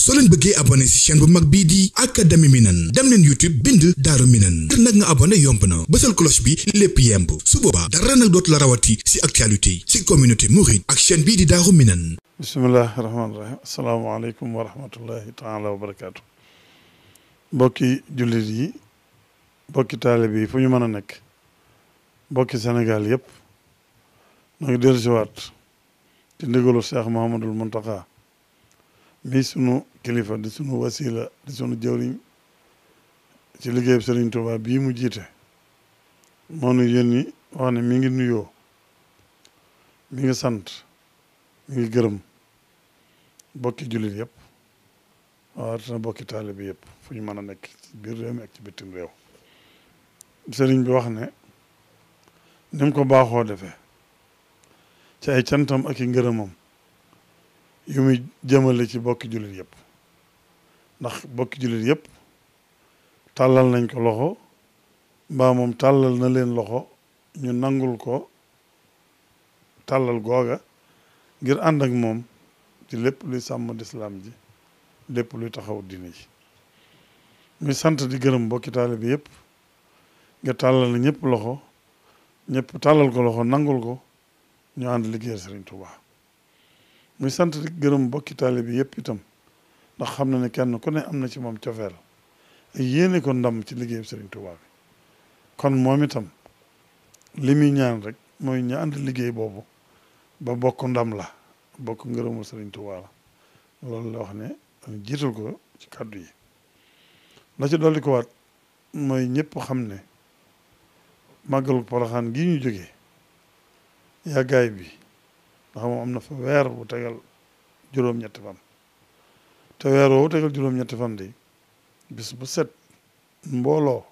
soo leen bëggee abonné ci chaîne bu mag bii di Académie Minane dem leen YouTube bind Daaru Minane ngir nag nga abonné yomb na bësal cloche bi lépp yemb su boobaa dara nag dootu la rawati ci actualité ci communauté mouride ak chaîne bii di Daaru Minane. bismillahi rahmaani rahim asalaamaaleykum wa rahmatullahi taala wa barakaatu. mbokki jullit yi mbokki taalibe yi fu ñu mën a nekk mbokki Sénégal yëpp noo ngi dellusiwaat ci ndigalu Cheikh Mouhamadul Mountakha mi sunu kilifa di sunu wasila di sunu jëwriñ ci liggéeyub Serigne Touba bii mu jiite moo nu yónni wax ne mi ngi nuyoo mi ngi sant mi ngi gërëm bokki jullit yëpp waaw bokki taalibe yëpp fu ñu mën a nekk ci biir réew mi ak ci bitim réew sëriñ bi wax ne ni mu ko baaxoo defee ci ay cantam ak i ngërëmam yu muy jëmale ci bokki jullit yëpp ndax bokki jullit yëpp tàllal nañ ko loxo mbaa moom tàllal na leen loxo ñu nangul ko tàllal googa ngir ànd ak moom ci lépp luy sàmm lislaam ji lépp luy taxaw diine ji muy sant di gërëm mbokki taalibe bi yëpp nga tàllal na ñëpp loxo ñëpp tàllal ko loxo nangul ko ñu ànd liggéeyal Serigne Touba muy sant di gërëm mbokki taalibe bi yëpp itam ndax xam na ne kenn ku ne am na ci moom cofeel ak yéene ko ndam ci liggéeyal Serigne Touba bi kon moom itam li muy ñaan rek mooy ñu ànd liggéey boobu ba bokk ndam la bokk ngërëmul Serigne Touba la loolu la wax ne jiital ko ci kàddu yi la ci dolli ko waat mooy ñëpp xam ne màggalu Poroxaan gii ñu jógee yàggaay bi ndax moom am na fa weer bu tegal juróom-ñetti fan te weer woowu tegal juróom-ñetti fan de bis bu set mbooloo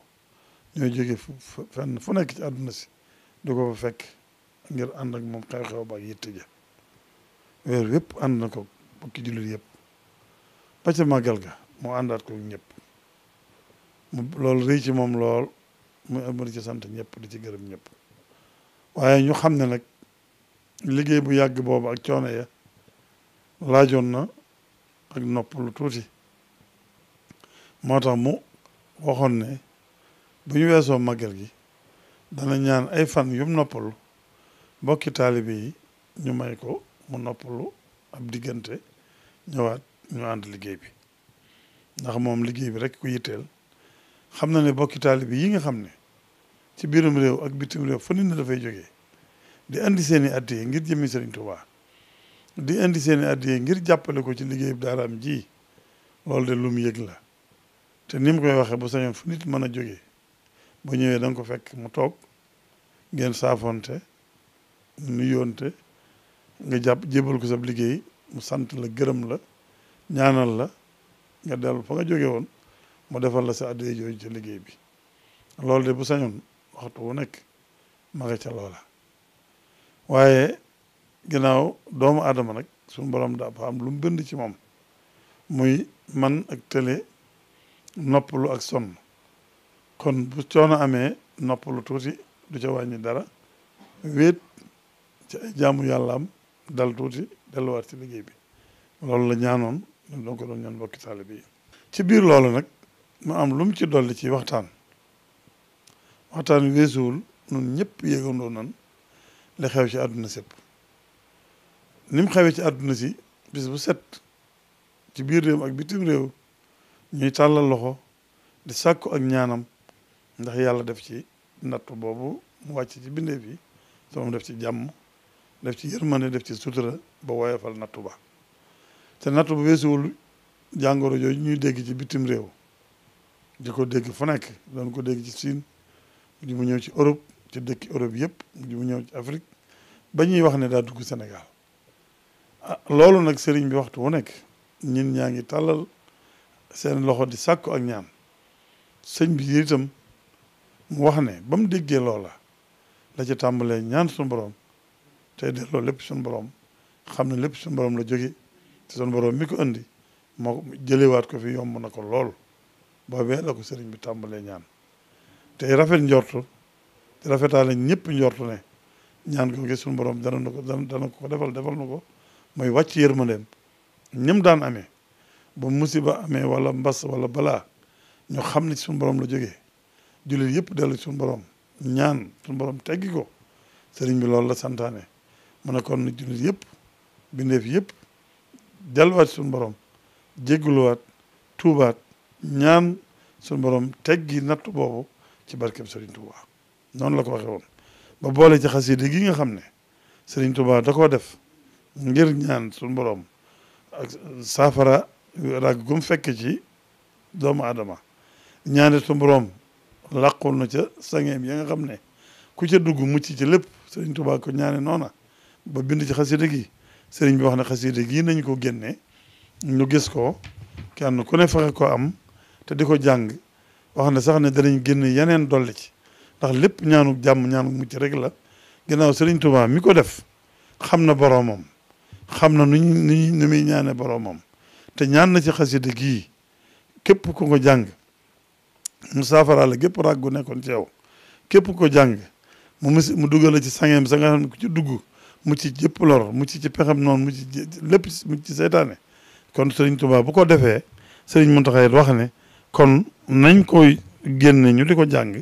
ñooy jóge fenn fu nekk ci àdduna si du ko fa fekk ngir ànd ak moom xew-xew ba ak yitte ja weer yëpp ànd na ko bokki jullit yëpp ba ca màggal ga moo àndaat ko ñëpp loolu rëy ci moom lool mu di ci sant ñëpp di ci gërëm ñëpp waaye ñu xam ne nag liggéey bu yàgg boobu ak coono ya laajoon na ak noppalu tuuti moo tax mu waxoon ne bu ñu weesoo màggal gi dana ñaan ay fan yum noppalu bokki taalibe yi ñu may ko mu noppalu ab diggante ñëwaat ñu ànd liggéey bi ndax moom liggéey bi rek ku yitteel xam na ne bokki taalibe yi nga xam ne ci biirum réew ak bitim réew fa nit na dafay jógee di indi seeni addiye ngir jëmmi Serigne Touba di indi seeni addiye ngir jàppale ko ci liggéey bi daaraam ji loolu de lu mu yëg la te ni mu koy waxee bu sañoon fu nit mën a jógee bu ñëwee da nga ko fekk mu toog ngeen saafonte nuyoonte nga jébal ko sab liggéey mu sant la gërëm la ñaanal la nga dellu fa nga jóge woon mu defal la sa addiya jooju ci liggéey bi loolu de bu sañoon waxtu wu nekk ma nga ca loola waaye ginnaaw doomu aadama nag suñu borom dafa am lu mu bind ci moom muy man ak télé noppalu ak sonn kon bu coono amee noppalu tuuti du ca wàññi dara wéet ci ay jaamu yàllaam dal tuuti delluwaat ci liggéey bi loolu la ñaanoon ñun doon ko doon ñaan mbokki taalibe yi ci biir loolu nag mu am lu mu ci dolli ci waxtaan wi weesuwul ñun ñëpp yéegandoo nan li xew ci àdduna sépp ni mu xewee ci àdduna si bis bu set ci biir réew ak bitim réew ñuy tàllal loxo di sàkku ak ñaanam ndax yàlla def ci nattu boobu mu wàcc ci bindeef yi sama def ci jàmm def ci yërmande def ci sutura ba woyofal nattu ba te nattu bu weesuwul jàngoro jooju ñuy dégg ci bitim réew di ko dégg fu nekk doon ko dégg ci Siin di mu ñëw ci Europe ci dëkki Europe yëpp di mu ñëw ci Afrique ba ñuy wax ne daa dugg Sénégal loolu nag sëriñ bi waxtu wu nekk ñin ñaa ngi tàllal seen loxo di sàkku ak ñaan sëñ bi itam mu wax ne ba mu déggee loola la ci tàmbalee ñaan suñu borom tey delloo lépp suñu borom xam ne lépp suñu borom la jóge te suñu borom mi ko indi moo jëlewaat ko fi yomb na ko lool boobee la ko sëriñ bi tàmbalee ñaan tey rafet njortu te rafetaale ñëpp njortu ne ñaan ko gis suñu borom dana ko defal na ko mooy wàcc yërmandeem ñëm daan amee ba musiba amee wala mbas wala balaa ñu xam ne suñu borom la jógee jullit yëpp dellu suñu borom ñaan suñu borom teggi ko sëriñ bi loolu la santaane mu ne kon jullit yëpp bindeef yëpp delluwaat suñu borom jégguluwaat tuubaat ñaan suñu borom teggi nattu boobu ci barkeb Sëriñ Tuuba noonu la ko waxee woon ba boole ci xasida gi nga xam ne Sëriñ Tuuba da koo def ngir ñaan suñu borom ak saafara rag gum fekk ci doomu aadama ñaane suñu borom làqul na ca sangeem ya nga xam ne ku ca dugg mucc ci lépp Sëriñ Tuuba ko ñaane noona ba bind ci xasida gi sëriñ bi wax ne xasida gii nañ ko génne ñu gis ko kenn ku ne fexe ko am te di ko jàng wax ne sax ne danañ génn yeneen dolli ci ndax lépp ñaanu jàmm ñaanu mucc rek la ginnaaw Sëriñ Tuuba mi ko def xam na boroomam xam na nu muy ñaane boroomam te ñaan na ci xasida gii képp ku ko jàng mu saafara la gépp rag gu nekkoon ci yow képp ko jàng mu dugal la ci sangeem sa nga xam ne ku ci dugg mucc ci jëpp lor mucc ci pexem noonu mucc ci lépp mucc ci seytaane kon Sëriñ Tuuba bu ko defee Sëriñ Muntaxa wax ne kon nañ koy génne ñu di ko jàng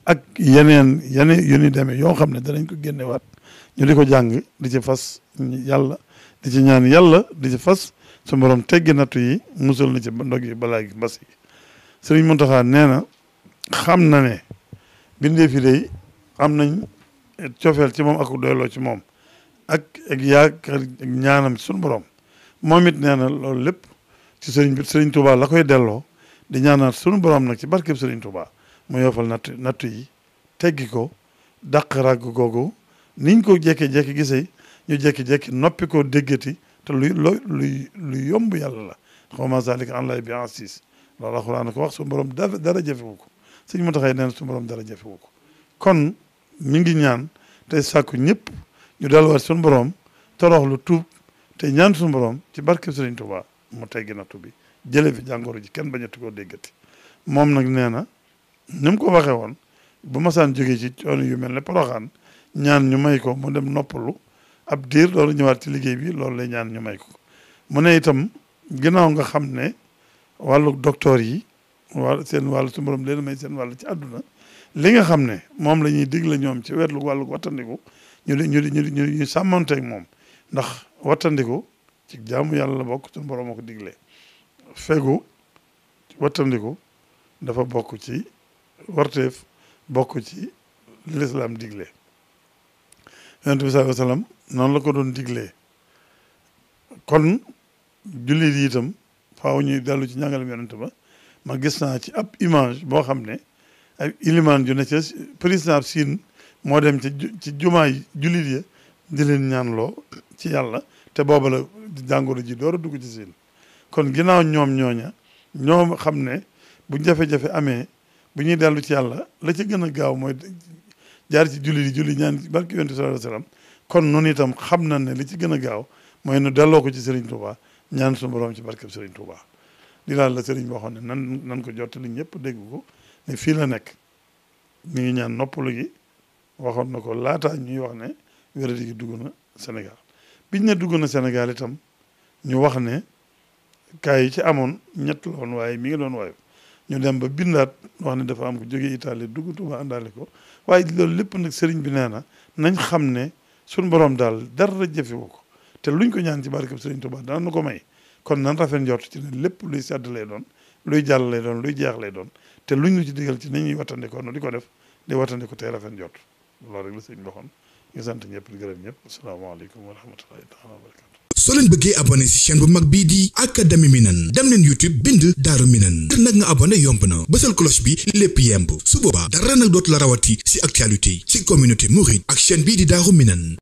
ak yeneen yu ni demee yoo xam ne danañ ko génne waat ñu di ko jàng di ci fas yàlla di ci ñaan yàlla di ci fas su borom teggi nattu yi musal na ci ndog yi balaa gi mbas yi Sëriñ Muntaxa nee na xam na ne bindee fi day am nañ cofeel ci moom ak doyloo ci moom ak yaakaar ak ñaanam ci suñu borom moom it nee na loolu lépp ci Sëriñ Tuuba la koy delloo di ñaanaat suñu borom nag ci barkeb Sëriñ Tuuba mu yoofal nattu yi teggi ko dàq ràgg googu niñ ko jékki-jékki gisee ñu jékki-jékki noppi ko déggati te luy yomb yàlla la xaw ma zalika an lay bi asis loolu alxuraan ko wax suñu borom dara jafewu ko Sëriñ Muntaxa nee na suñu borom dara jafewu ko kon mi ngi ñaan tey sàkku ñëpp ñu delluwaat suñu borom toroxlu tuub te ñaan suñu borom ci barkeb Sëriñ Tuuba mu teggi nattu bi jële fi jàngoro ji kenn bañati koo déggati moom nag nee na ni mu ko waxee woon bu masaan jógee ci coono yu mel ne Poroxaan ñaan ñu may ko mu dem noppalu ab diir loolu ñëwaat ci liggéey bi loolu lay ñaan ñu may ko mu ne itam ginnaaw nga xam ne wàllu docteur yi seen wàllu su borom leen may seen wàllu ci àdduna li nga xam ne moom la ñuy digle ñoom ci wetlu wàllu wattandiku ñu sàmmanteeg moom ndax wattandiku ci jaamu yàlla la bokk suñu borom moo ko diglee fegu wattandiku dafa bokk ci warteef bokk ci lislaam digle yonent bi sallallahu alayhi wa sallam noonu la ko doon diglee kon jullit yi itam faaw ñuy dellu ci njàngalem yonent ba ma gis naa ci ab image boo xam ne ay ilimaan ju ne ca président Siin moo dem ci jumaay jullit ya di leen ñaanloo ci yàlla te booba la jàngoro ji door a dugg ci Siin kon ginnaaw ñooña ñoom xam ne bu jafe-jafe amee bu ñuy dellu ci yàlla la ci gën a gaaw mooy jaar ci julli ñaan barke yonent sallallahu alayhi wasallam kon noonu itam xam na ne li ci gën a gaaw mooy nu delloo ko ci Serigne Touba ñaan suñu borom ci barkeb Serigne Touba di daal la Serigne boo xam ne nan ko jottali ñëpp dégg ko ne fii la nekk mi ngi ñaan noppalu gi waxoon na ko laataa ñuy wax ne wéradi gi dugg na Sénégal biñ ne dugg na Sénégal itam ñu wax ne kaay yi ci amoon ñett la woon waaye mi ngi doon waayu ñu dem ba bindaat wax ne dafa am ko jógee Italie dugg Touba àndaale ko waaye loolu lépp nag sëriñ bi nee na nañ xam ne suñ borom daal dara jëfewu ko te luñ ko ñaan ci barkeb sëriñ Touba dana nu ko may kon nan rafet njort ci ne lépp luy sedd lay doon luy jàll lay doon luy jeex lay doon te luñ ñu ci digal ci nañuy wattandikoo no di ko def di wattandiko tey rafet njort loolu rek la sëriñ bi waxoon ñu sant ñëpp di gërëm ñëpp asalaamaaleykum wa rahmatullahi taala wa barakatu soo leen bëggee abonné ci chaîne bu mag bii di Académie Minane dem leen YouTube bind Daaru Minane ngir nag nga abonné yomb na bësal cloche bi lépp yemb su boobaa dara nag dootu la rawati ci actualité ci communauté mouride ak chaîne bii di Daaru Minane